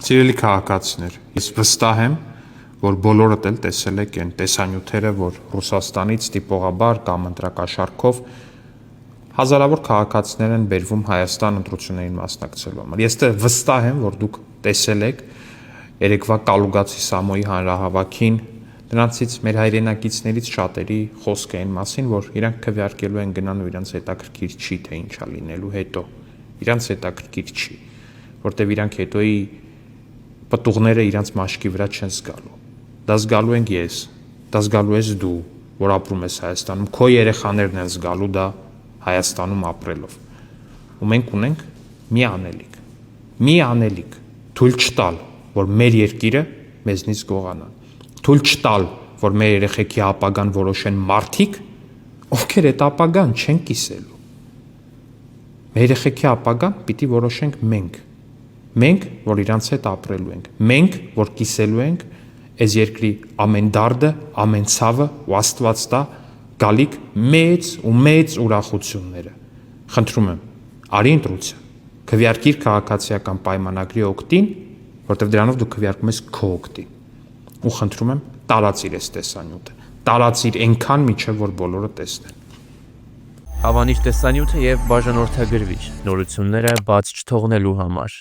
Սիրելի քաղաքացիներ, ես վստահ եմ, որ բոլորդ էլ տեսել եք այն տեսանյութերը, որ Ռուսաստանից տիպողաբար կամ ընտրակաշառքով հազարավոր քաղաքացիներ են բերվում Հայաստան ընտրություններին մասնակցելու համար։ Ես վստահ եմ, որ դուք տեսել եք երեկվա Կալուգացի Սամոյի հանրահավաքին, նրանցից մեր հայրենակիցներից շատերի խոսք էին մասին, որ իրանք քվեարկելու են գնան ու իրանց հետաքրքիր չի, թե ինչա լինելու հետո։ Իրանց հետաքրքիր չի, որտեվ իրանք հետոյի պտուղները իրանց մաշկի վրա չեն զգալու։ Դա զգալու ենք ես, դա զգալու ես դու, որ ապրում ես Հայաստանում, քո երեխաներն են զգալու դա Հայաստանում ապրելով։ Ու մենք ունենք մի անելիք, թույլ չտալ, որ մեր երկիրը մեզնից գողանա, թույլ չտալ, որ մեր երեխեքի ապագան որոշեն մարդիկ, ովքեր այդ ապագան չեն կիսելու։ Մեր երեխեքի ապագան պիտի որոշենք մենք, որ իրանց հետ ապրելու ենք, մենք, որ կիսելու ենք այս երկրի ամեն դարդը, ամեն ցավը ու Աստված տա գալիք մեծ ուրախությունները։ Խնդրում եմ, արի ընտրություն, քվեարկիր քաղաքացիական պայմանագրի օգտին, որտեղ դրանով դու քվեարկում ես քո օգտին։ Ու խնդրում եմ, տարածիր այս տեսանյութը, տարածիր այնքան միջև որ բոլորը տեսնեն։ Հավանիր տեսանյութը եւ բաժանորդագրվիր նորությունները բաց չթողնելու համար։